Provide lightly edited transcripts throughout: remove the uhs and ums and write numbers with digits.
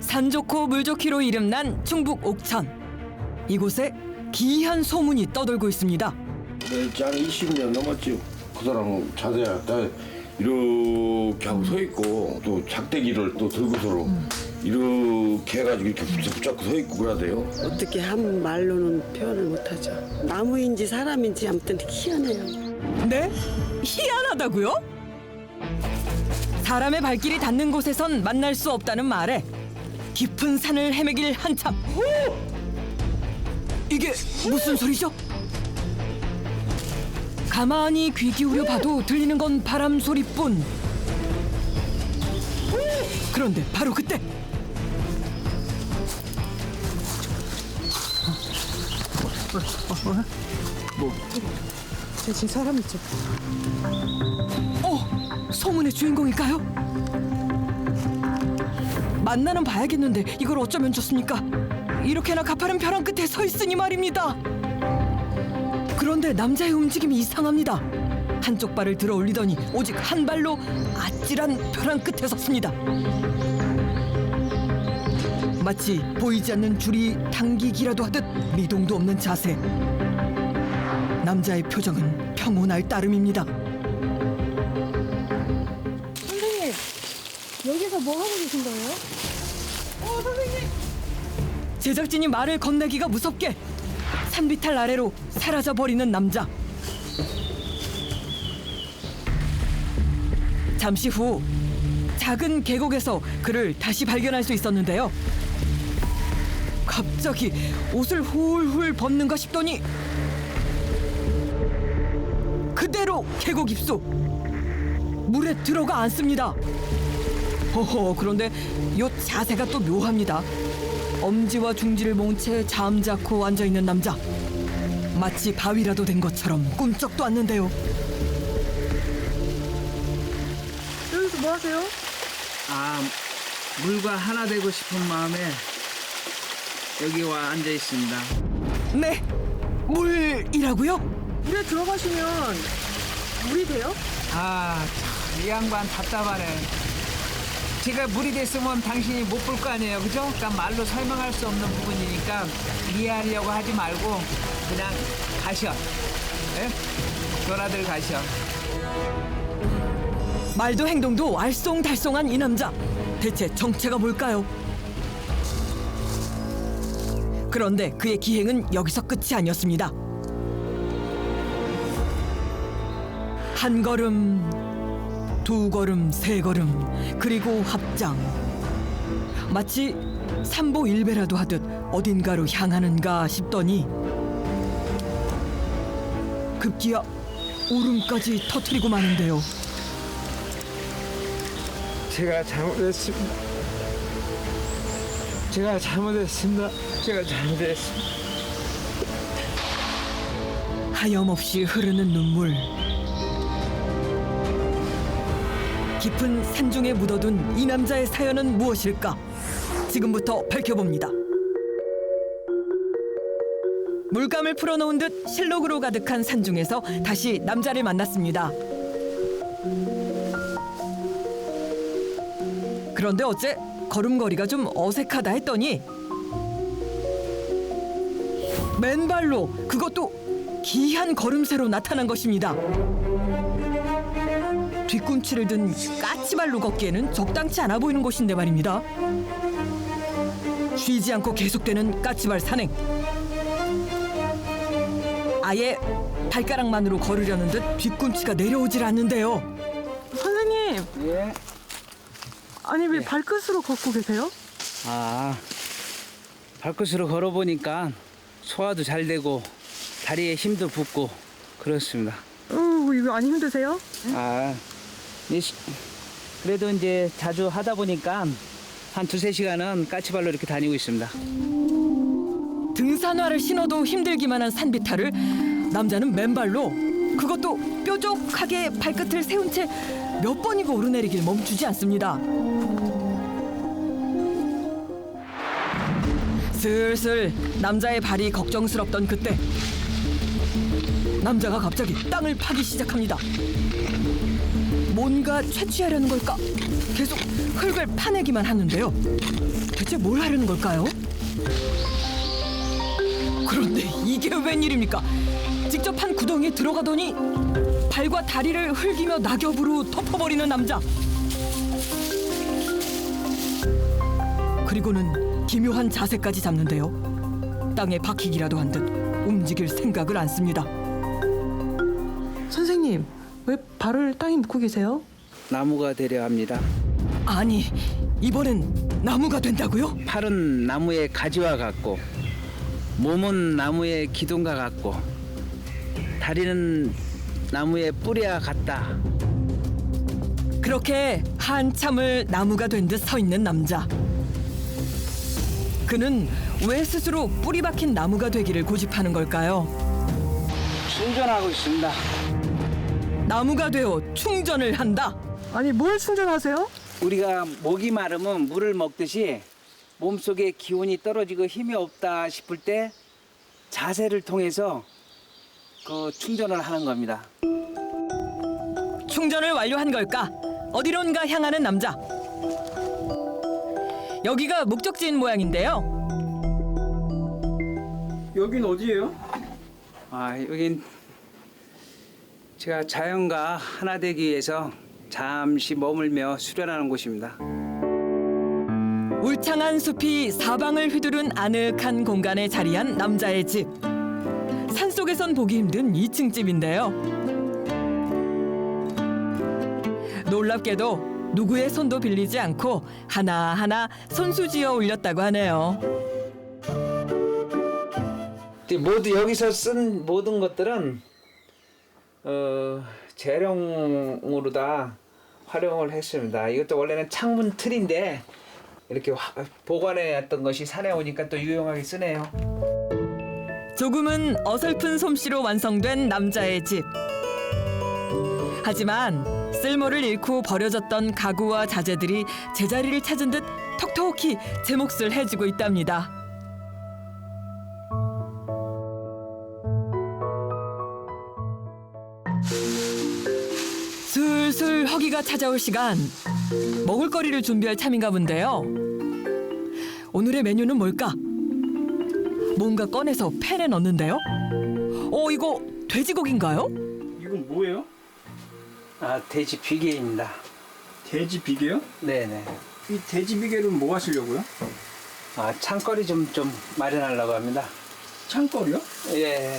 산 좋고 물 좋기로 이름난 충북 옥천. 이곳에 기이한 소문이 떠돌고 있습니다. 네, 한 20년 넘었죠. 그 사람 자세야 딱 이렇게 하고 서 있고 또 작대기를 또 들고서로 이렇게 해가지고 이렇게 붙잡고 서 있고 그래야 돼요. 어떻게 한 말로는 표현을 못하죠. 나무인지 사람인지 아무튼 희한해요. 네? 희한하다고요? 사람의 발길이 닿는 곳에선 만날 수 없다는 말에 깊은 산을 헤매길 한참. 이게 무슨 소리죠? 가만히 귀 기울여 봐도 들리는 건 바람 소리뿐. 그런데 바로 그때 지금 사람 있죠? 소문의 주인공일까요? 만나는 봐야겠는데 이걸 어쩌면 좋습니까? 이렇게나 가파른 벼랑 끝에 서 있으니 말입니다. 그런데 남자의 움직임이 이상합니다. 한쪽 발을 들어 올리더니 오직 한 발로 아찔한 벼랑 끝에 섰습니다. 마치 보이지 않는 줄이 당기기라도 하듯 미동도 없는 자세. 남자의 표정은 평온할 따름입니다. 선생님, 여기서 뭐 하고 계신 거예요? 선생님! 제작진이 말을 건네기가 무섭게 산비탈 아래로 사라져버리는 남자. 잠시 후 작은 계곡에서 그를 다시 발견할 수 있었는데요. 갑자기 옷을 훌훌 벗는가 싶더니 그대로 계곡 입수. 물에 들어가 앉습니다. 그런데 요 자세가 또 묘합니다. 엄지와 중지를 모은 채 잠자코 앉아있는 남자. 마치 바위라도 된 것처럼 꿈쩍도 않는데요. 여기서 뭐 하세요? 물과 하나 되고 싶은 마음에 여기 와 앉아 있습니다. 네? 물이라고요? 물에 들어가시면 물이 돼요? 이 양반 답답하네. 제가 물이 됐으면 당신이 못 볼 거 아니에요, 그죠? 그러니까 말로 설명할 수 없는 부분이니까 이해하려고 하지 말고 그냥 가셔. 예? 너라들 가셔. 말도 행동도 알쏭달쏭한 이 남자. 대체 정체가 뭘까요? 그런데 그의 기행은 여기서 끝이 아니었습니다. 한 걸음, 두 걸음, 세 걸음, 그리고 합장. 마치 삼보일배라도 하듯 어딘가로 향하는가 싶더니 급기야 울음까지 터뜨리고 마는데요. 제가 잘못했습니다. 제가 잘못했습니다. 하염없이 흐르는 눈물. 깊은 산중에 묻어둔 이 남자의 사연은 무엇일까? 지금부터 밝혀봅니다. 물감을 풀어놓은 듯 실록으로 가득한 산중에서 다시 남자를 만났습니다. 그런데 어째 걸음걸이가 좀 어색하다 했더니 맨발로, 그것도 기이한 걸음새로 나타난 것입니다. 뒤꿈치를 든 까치발로 걷기에는 적당치 않아 보이는 곳인데 말입니다. 쉬지 않고 계속되는 까치발 산행. 아예 발가락만으로 걸으려는 듯 뒤꿈치가 내려오질 않는데요. 선생님, 예. 아니 왜 발끝으로 걷고 계세요? 발끝으로 걸어보니까 소화도 잘 되고 다리에 힘도 붙고 그렇습니다. 이거 안 힘드세요? 그래도 이제 자주 하다 보니까 한 두세 시간은 까치발로 이렇게 다니고 있습니다. 등산화를 신어도 힘들기만 한 산비탈을 남자는 맨발로, 그것도 뾰족하게 발끝을 세운 채 몇 번이고 오르내리길 멈추지 않습니다. 슬슬 남자의 발이 걱정스럽던 그때 남자가 갑자기 땅을 파기 시작합니다. 뭔가 채취하려는 걸까? 계속 흙을 파내기만 하는데요. 대체 뭘 하려는 걸까요? 그런데 이게 웬일입니까? 직접 한 구덩이에 들어가더니 발과 다리를 흙이며 낙엽으로 덮어버리는 남자. 그리고는 기묘한 자세까지 잡는데요. 땅에 박히기라도 한 듯 움직일 생각을 안 씁니다. 선생님, 왜 발을 땅에 묻고 계세요? 나무가 되려 합니다. 아니, 이번엔 나무가 된다고요? 팔은 나무의 가지와 같고 몸은 나무의 기둥과 같고 다리는 나무의 뿌리와 같다. 그렇게 한참을 나무가 된 듯 서 있는 남자. 그는 왜 스스로 뿌리 박힌 나무가 되기를 고집하는 걸까요? 충전하고 있습니다. 나무가 되어 충전을 한다. 아니, 뭘 충전하세요? 우리가 목이 마르면 물을 먹듯이 몸속에 기운이 떨어지고 힘이 없다 싶을 때 자세를 통해서 그 충전을 하는 겁니다. 충전을 완료한 걸까? 어디론가 향하는 남자. 여기가 목적지인 모양인데요. 여긴 어디예요? 여긴 제가 자연과 하나 되기 위해서 잠시 머물며 수련하는 곳입니다. 울창한 숲이 사방을 휘두른 아늑한 공간에 자리한 남자의 집. 산속에선 보기 힘든 2층 집인데요. 놀랍게도 누구의 손도 빌리지 않고 하나하나 손수지어 올렸다고 하네요. 모두 여기서 쓴 모든 것들은 재롱으로 다 활용을 했습니다. 이것도 원래는 창문 틀인데 이렇게 보관해왔던 것이 산에 오니까 또 유용하게 쓰네요. 조금은 어설픈 솜씨로 완성된 남자의 집. 하지만 쓸모를 잃고 버려졌던 가구와 자재들이 제자리를 찾은 듯 톡톡히 제 몫을 해주고 있답니다. 슬슬 허기가 찾아올 시간. 먹을거리를 준비할 참인가 본데요. 오늘의 메뉴는 뭘까? 뭔가 꺼내서 팬에 넣는데요. 이거 돼지고기인가요? 이건 뭐예요? 돼지 비계입니다. 돼지 비계요? 네네. 이 돼지 비계는 뭐 하시려고요? 창거리 좀 마련하려고 합니다. 창거리요? 예.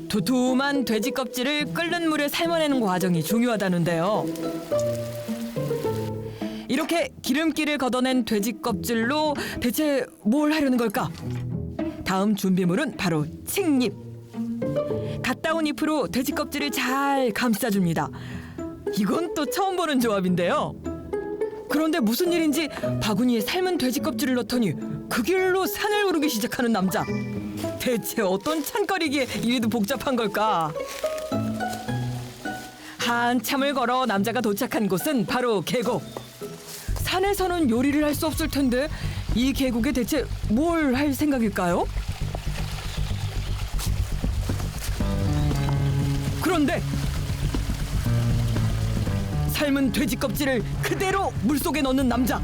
두툼한 돼지 껍질을 끓는 물에 삶아내는 과정이 중요하다는데요. 이렇게 기름기를 걷어낸 돼지 껍질로 대체 뭘 하려는 걸까? 다음 준비물은 바로 칡잎. 갓 따온 잎으로 돼지 껍질을 잘 감싸줍니다. 이건 또 처음 보는 조합인데요. 그런데 무슨 일인지 바구니에 삶은 돼지 껍질을 넣더니 그 길로 산을 오르기 시작하는 남자. 대체 어떤 찬거리기에 이리도 복잡한 걸까? 한참을 걸어 남자가 도착한 곳은 바로 계곡. 산에서는 요리를 할 수 없을 텐데 이 계곡에 대체 뭘 할 생각일까요? 그런데 삶은 돼지 껍질을 그대로 물속에 넣는 남자.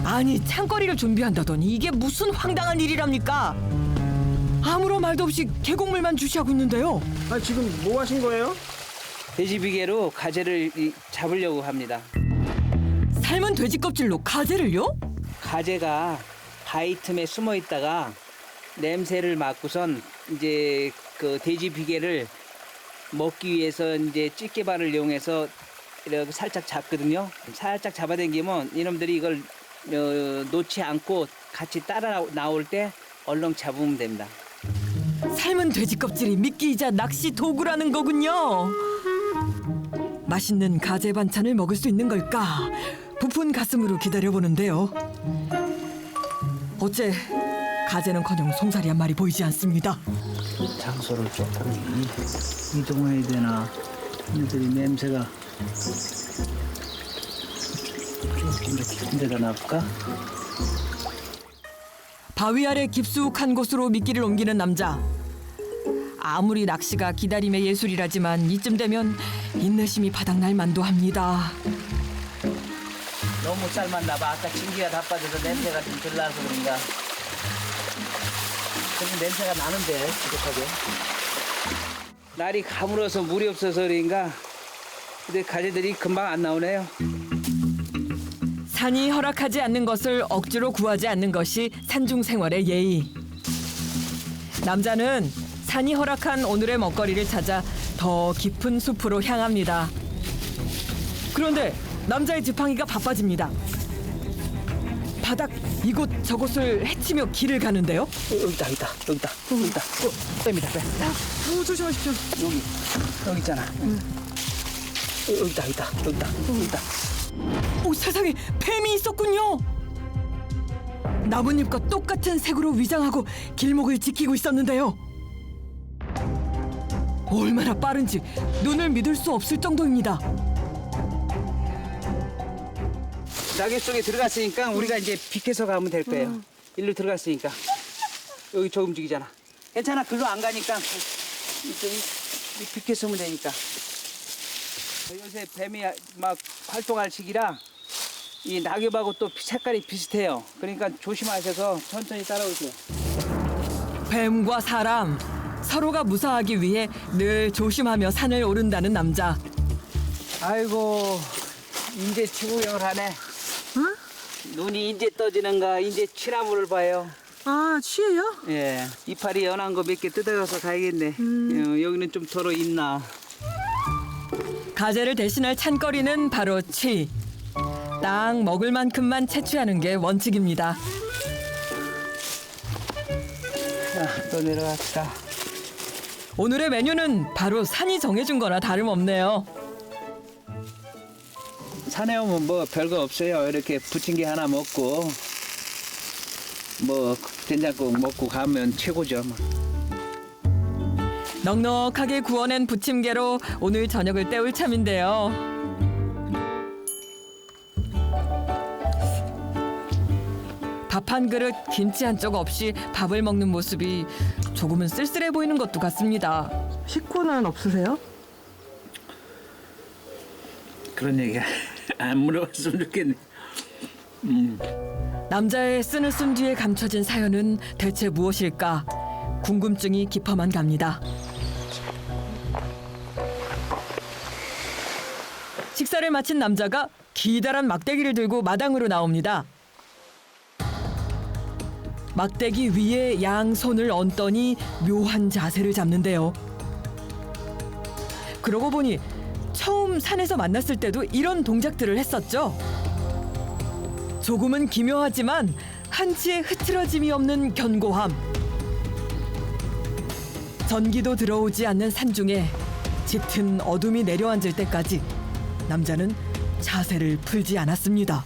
아니, 창거리를 준비한다더니 이게 무슨 황당한 일이랍니까? 아무런 말도 없이 계곡물만 주시하고 있는데요. 지금 뭐 하신 거예요? 돼지 비계로 가재를 잡으려고 합니다. 삶은 돼지 껍질로 가재를요? 가재가 바위 틈에 숨어 있다가 냄새를 맡고선 이제 그 돼지 비계를 먹기 위해서 이제 집게발을 이용해서 이렇게 살짝 잡거든요. 살짝 잡아당기면 이놈들이 이걸 놓지 않고 같이 따라 나올 때 얼렁 잡으면 됩니다. 삶은 돼지 껍질이 미끼이자 낚시 도구라는 거군요. 맛있는 가재 반찬을 먹을 수 있는 걸까? 부푼 가슴으로 기다려보는데요. 어째 가재는커녕 송사리 한 마리 보이지 않습니다. 장소를 조금 이동해야 되나? 얘들이 냄새가 조금 더 깊은 데다 놔볼까? 바위 아래 깊숙한 곳으로 미끼를 옮기는 남자. 아무리 낚시가 기다림의 예술이라지만 이쯤 되면 인내심이 바닥날 만도 합니다. 너무 삶았나 봐. 아까 진기가 다 빠져서 냄새가 좀 덜 나서 그런가. 좀 냄새가 나는데 부족하게. 날이 가물어서 물이 없어서 그런가. 근데 가지들이 금방 안 나오네요. 산이 허락하지 않는 것을 억지로 구하지 않는 것이 산중 생활의 예의. 남자는 산이 허락한 오늘의 먹거리를 찾아 더 깊은 숲으로 향합니다. 그런데 남자의 지팡이가 바빠집니다. 바닥 이곳저곳을 헤치며 길을 가는데요. 여기다. 뺍니다. 조심하십시오. 여기 있잖아. 여기다. 오, 세상에 뱀이 있었군요. 나뭇잎과 똑같은 색으로 위장하고 길목을 지키고 있었는데요. 얼마나 빠른지 눈을 믿을 수 없을 정도입니다. 낙엽 속에 들어갔으니까 우리가 이제 비켜서 가면 될 거예요. 일로 들어갔으니까. 여기 저 움직이잖아. 괜찮아. 글로 안 가니까 이쪽이 비켜서 오면 되니까. 요새 뱀이 막 활동할 시기라 이 낙엽하고 또 색깔이 비슷해요. 그러니까 조심하셔서 천천히 따라오세요. 뱀과 사람 서로가 무사하기 위해 늘 조심하며 산을 오른다는 남자. 아이고 이제 지구경을 하네. 응? 눈이 이제 떠지는가. 이제 취나무를 봐요. 아, 취해요? 예, 이파리 연한 거 몇 개 뜯어가서 가야겠네. 여기는 좀 덜어 있나. 가재를 대신할 찬거리는 바로 취. 딱 먹을 만큼만 채취하는 게 원칙입니다. 자, 또 내려갑시다. 오늘의 메뉴는 바로 산이 정해준 거나 다름없네요. 산에 오면 뭐 별거 없어요. 이렇게 부침개 하나 먹고 뭐 된장국 먹고 가면 최고죠. 뭐. 넉넉하게 구워낸 부침개로 오늘 저녁을 때울 참인데요. 밥 한 그릇, 김치 한 쪽 없이 밥을 먹는 모습이 조금은 쓸쓸해 보이는 것도 같습니다. 식구는 없으세요? 그런 얘기 안 물어봤으면 좋겠네. 남자의 쓴웃음 뒤에 감춰진 사연은 대체 무엇일까? 궁금증이 깊어만 갑니다. 식사를 마친 남자가 기다란 막대기를 들고 마당으로 나옵니다. 막대기 위에 양손을 얹더니 묘한 자세를 잡는데요. 그러고 보니 처음 산에서 만났을 때도 이런 동작들을 했었죠. 조금은 기묘하지만 한치의 흐트러짐이 없는 견고함. 전기도 들어오지 않는 산중에 짙은 어둠이 내려앉을 때까지 남자는 자세를 풀지 않았습니다.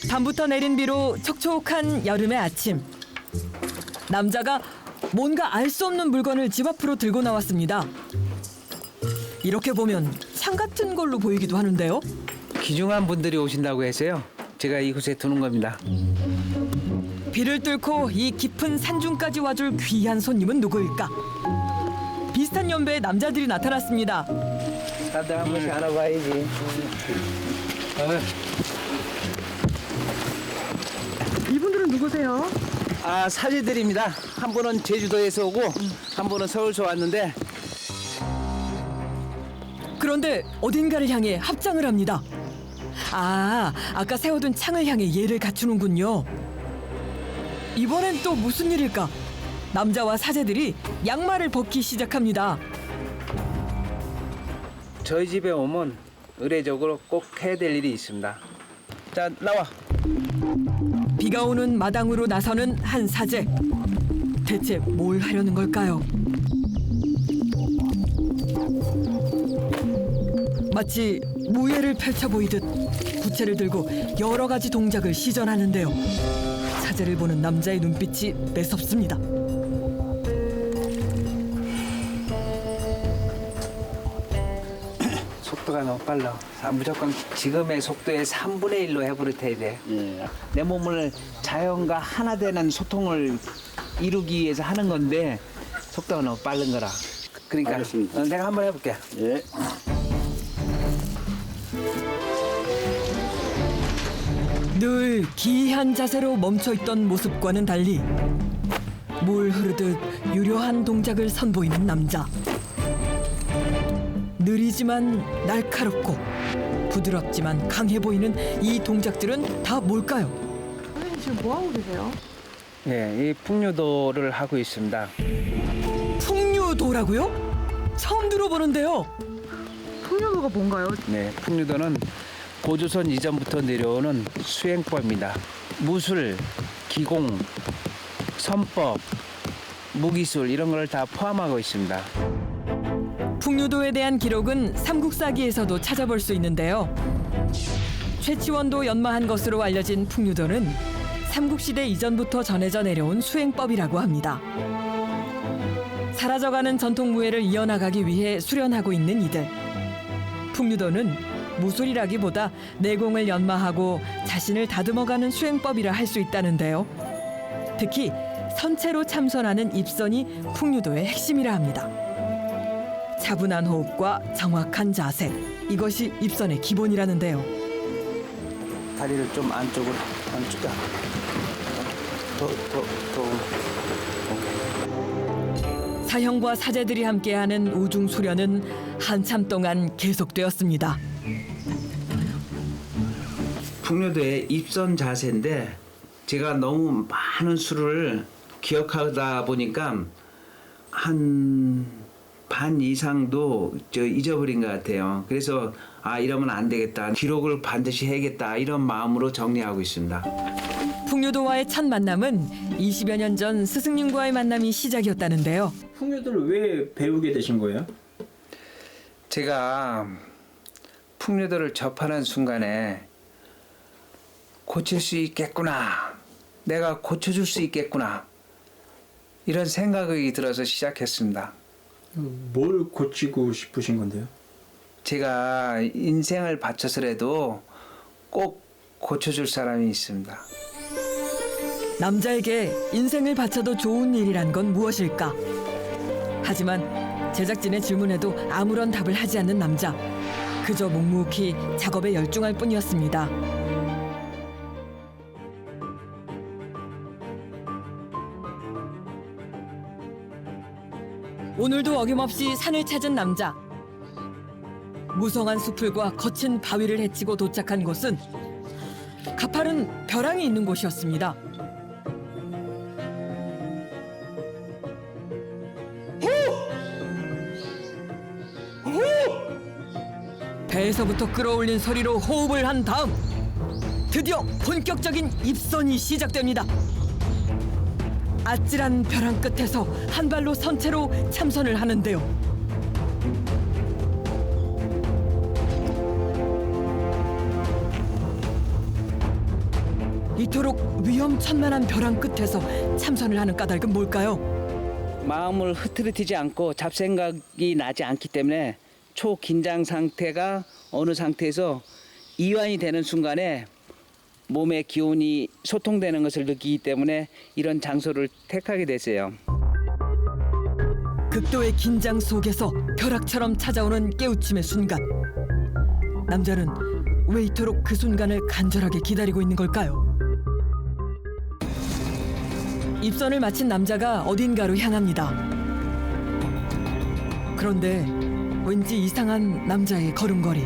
밤부터 내린 비로 촉촉한 여름의 아침. 남자가 뭔가 알 수 없는 물건을 집 앞으로 들고 나왔습니다. 이렇게 보면 창 같은 걸로 보이기도 하는데요. 귀중한 분들이 오신다고 해서요. 제가 이곳에 두는 겁니다. 비를 뚫고 이 깊은 산중까지 와줄 귀한 손님은 누구일까? 비슷한 연배의 남자들이 나타났습니다. 다들 한 번씩 알아봐야지. 이분들은 누구세요? 아, 사제들입니다. 한 분은 제주도에서 오고 한 분은 서울서 왔는데 그런데 어딘가를 향해 합장을 합니다. 아까 세워둔 창을 향해 예를 갖추는군요. 이번엔 또 무슨 일일까? 남자와 사제들이 양말을 벗기 시작합니다. 저희 집에 오면 의례적으로 꼭 해야 될 일이 있습니다. 자, 나와. 비가 오는 마당으로 나서는 한 사제. 대체 뭘 하려는 걸까요? 마치 무예를 펼쳐 보이듯 부채를 들고 여러 가지 동작을 시전하는데요. 사제를 보는 남자의 눈빛이 매섭습니다. 속도가 너무 빨라. 무조건 지금의 속도의 3분의 1로 해버릇해야 돼. 내 몸을 자연과 하나 되는 소통을 이루기 위해서 하는 건데 속도가 너무 빠른 거라. 그러니까 내가 한번 해볼게. 예. 늘 기이한 자세로 멈춰있던 모습과는 달리 물 흐르듯 유려한 동작을 선보이는 남자. 느리지만 날카롭고 부드럽지만 강해 보이는 이 동작들은 다 뭘까요? 선생님 지금 뭐 하고 계세요? 예, 이 풍류도를 하고 있습니다. 풍류도라고요? 처음 들어보는데요. 풍류도가 뭔가요? 네, 풍류도는 고조선 이전부터 내려오는 수행법입니다. 무술, 기공, 선법, 무기술 이런 걸 다 포함하고 있습니다. 풍류도에 대한 기록은 삼국사기에서도 찾아볼 수 있는데요. 최치원도 연마한 것으로 알려진 풍류도는 삼국시대 이전부터 전해져 내려온 수행법이라고 합니다. 사라져가는 전통무예를 이어나가기 위해 수련하고 있는 이들. 풍류도는 무술이라기보다 내공을 연마하고 자신을 다듬어가는 수행법이라 할 수 있다는데요. 특히 선체로 참선하는 입선이 풍류도의 핵심이라 합니다. 차분한 호흡과 정확한 자세, 이것이 입선의 기본이라는데요. 다리를 좀 안쪽으로 더. 사형과 사제들이 함께하는 우중 수련은 한참 동안 계속되었습니다. 풍류도의 입선 자세인데 제가 너무 많은 수를 기억하다 보니까 한 반 이상도 잊어버린 것 같아요. 그래서 이러면 안 되겠다. 기록을 반드시 해야겠다. 이런 마음으로 정리하고 있습니다. 풍류도와의 첫 만남은 20여 년 전 스승님과의 만남이 시작이었다는데요. 풍류도를 왜 배우게 되신 거예요? 제가 풍류도를 접하는 순간에 고칠 수 있겠구나. 내가 고쳐줄 수 있겠구나. 이런 생각이 들어서 시작했습니다. 뭘 고치고 싶으신 건데요? 제가 인생을 바쳐서라도 꼭 고쳐줄 사람이 있습니다. 남자에게 인생을 바쳐도 좋은 일이란 건 무엇일까? 하지만 제작진의 질문에도 아무런 답을 하지 않는 남자. 그저 묵묵히 작업에 열중할 뿐이었습니다. 오늘도 어김없이 산을 찾은 남자. 무성한 수풀과 거친 바위를 헤치고 도착한 곳은 가파른 벼랑이 있는 곳이었습니다. 배에서부터 끌어올린 소리로 호흡을 한 다음 드디어 본격적인 입선이 시작됩니다. 아찔한 벼랑 끝에서 한 발로 선체로 참선을 하는데요. 이토록 위험천만한 벼랑 끝에서 참선을 하는 까닭은 뭘까요? 마음을 흐트러뜨리지 않고 잡생각이 나지 않기 때문에 초긴장 상태가 어느 상태에서 이완이 되는 순간에 몸의 기운이 소통되는 것을 느끼기 때문에 이런 장소를 택하게 됐어요. 극도의 긴장 속에서 벼락처럼 찾아오는 깨우침의 순간. 남자는 왜 이토록 그 순간을 간절하게 기다리고 있는 걸까요? 입선을 마친 남자가 어딘가로 향합니다. 그런데 왠지 이상한 남자의 걸음걸이.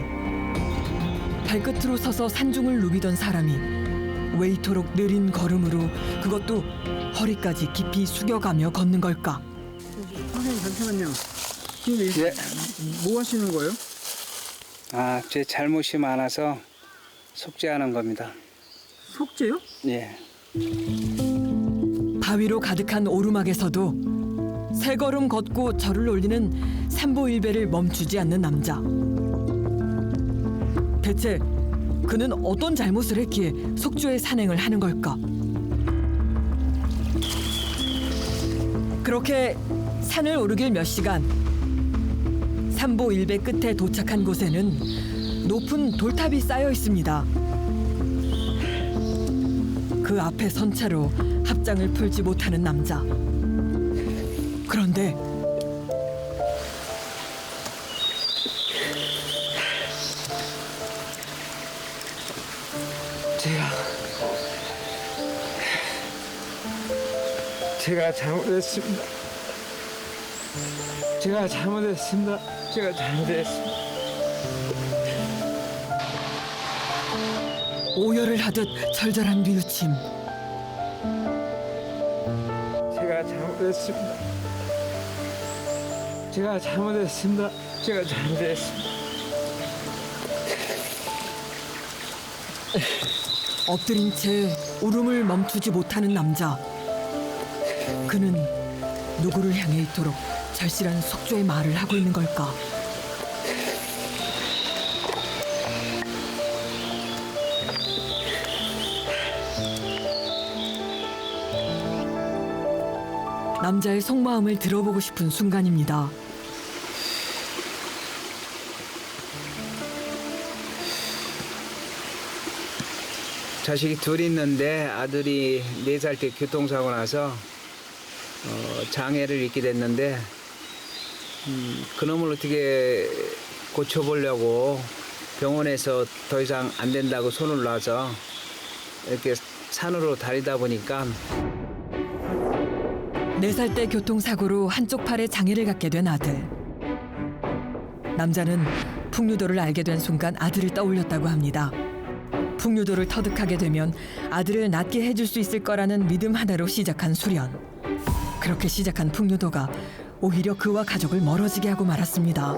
발끝으로 서서 산중을 누비던 사람이 왜 이토록 느린 걸음으로 그것도 허리까지 깊이 숙여가며 걷는 걸까? 선생님 잠시만요. 지금 예. 뭐 하시는 거예요? 제 잘못이 많아서 속죄하는 겁니다. 속죄요? 예. 바위로 가득한 오르막에서도 세 걸음 걷고 절을 올리는 삼보일배를 멈추지 않는 남자. 대체 그는 어떤 잘못을 했기에 속죄의 산행을 하는 걸까? 그렇게 산을 오르길 몇 시간. 삼보일배 끝에 도착한 곳에는 높은 돌탑이 쌓여 있습니다. 그 앞에 선 채로 합장을 풀지 못하는 남자. 그런데 제가 잘못했습니다. 제가 잘못했습니다. 제가 잘못했습니다. 오열을 하듯 절절한 뉘우침. 제가 잘못했습니다. 제가 잘못했습니다. 제가 잘못했습니다. 엎드린 채 울음을 멈추지 못하는 남자. 그는 누구를 향해 이토록 절실한 속죄의 말을 하고 있는 걸까? 남자의 속마음을 들어보고 싶은 순간입니다. 자식이 둘 있는데 아들이 4살 때 교통사고 나서 장애를 입게 됐는데 그놈을 어떻게 고쳐보려고 병원에서 더 이상 안 된다고 손을 놔서 이렇게 산으로 다니다 보니까 4살 때 교통사고로 한쪽 팔에 장애를 갖게 된 아들. 남자는 풍류도를 알게 된 순간 아들을 떠올렸다고 합니다. 풍류도를 터득하게 되면 아들을 낫게 해줄 수 있을 거라는 믿음 하나로 시작한 수련. 그렇게 시작한 풍류도가 오히려 그와 가족을 멀어지게 하고 말았습니다.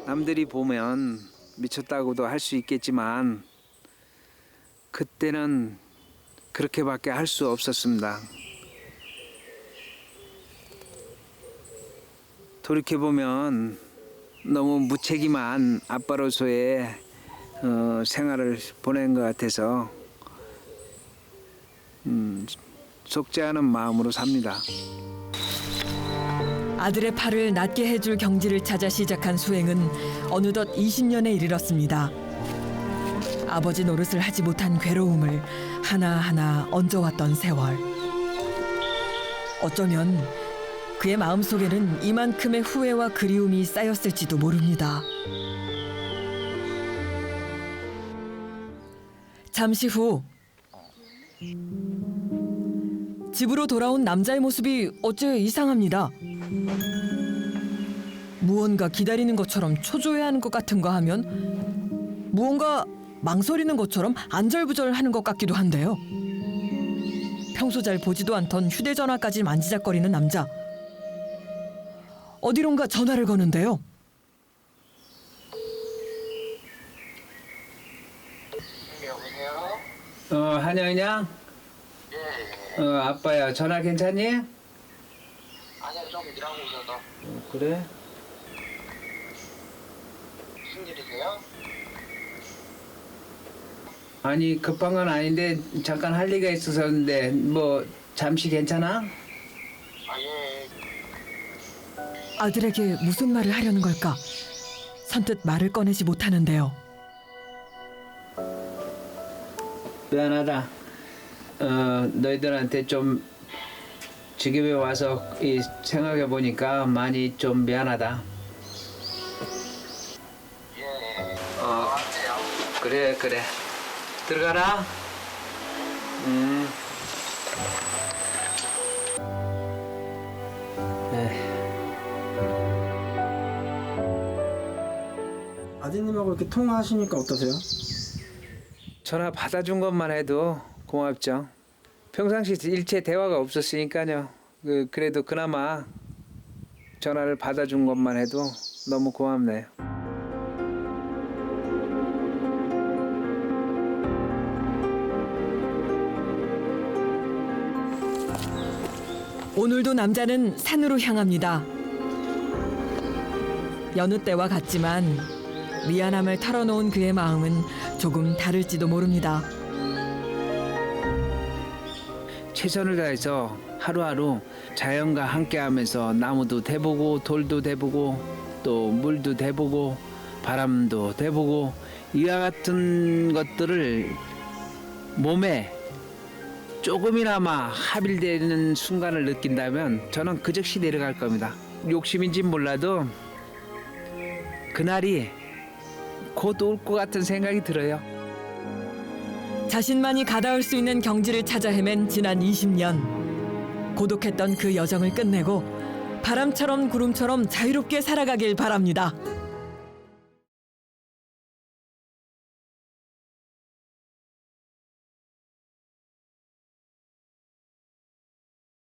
남들이 보면 미쳤다고도 할 수 있겠지만 그때는 그렇게밖에 할 수 없었습니다. 돌이켜보면 너무 무책임한 아빠로서의 생활을 보낸 것 같아서 속죄하는 마음으로 삽니다. 아들의 팔을 낫게 해줄 경지를 찾아 시작한 수행은 어느덧 20년에 이르렀습니다. 아버지 노릇을 하지 못한 괴로움을 하나하나 얹어왔던 세월. 어쩌면 그의 마음속에는 이만큼의 후회와 그리움이 쌓였을지도 모릅니다. 잠시 후 집으로 돌아온 남자의 모습이 어째 이상합니다. 무언가 기다리는 것처럼 초조해하는 것 같은가 하면 무언가 망설이는 것처럼 안절부절하는 것 같기도 한데요. 평소 잘 보지도 않던 휴대전화까지 만지작거리는 남자. 어디론가 전화를 거는데요. 한영이냐? 예. 아빠야, 전화 괜찮니? 아니야, 좀 일하고 있어서. 그래? 무슨 일이세요? 아니, 급한 건 아닌데 잠깐 할 얘기가 있어서인데 뭐 잠시 괜찮아? 아, 예. 아들에게 무슨 말을 하려는 걸까? 선뜻 말을 꺼내지 못하는데요. 미안하다. 너희들한테 좀 지금에 와서 생각해 보니까 많이 좀 미안하다. 예. 어, 그래. 들어가라. 아드님하고 이렇게 통화하시니까 어떠세요? 전화 받아준 것만 해도 고맙죠. 평상시 일체 대화가 없었으니까요. 그래도 그나마 전화를 받아준 것만 해도 너무 고맙네요. 오늘도 남자는 산으로 향합니다. 여느 때와 같지만 미안함을 털어놓은 그의 마음은 조금 다를지도 모릅니다. 최선을 다해서 하루하루 자연과 함께하면서 나무도 대보고 돌도 대보고 또 물도 대보고 바람도 대보고 이와 같은 것들을 몸에 조금이나마 합일되는 순간을 느낀다면 저는 그 즉시 내려갈 겁니다. 욕심인진 몰라도 그날이 곧 올 것 같은 생각이 들어요. 자신만이 가닿을 수 있는 경지를 찾아 헤맨 지난 20년. 고독했던 그 여정을 끝내고 바람처럼 구름처럼 자유롭게 살아가길 바랍니다.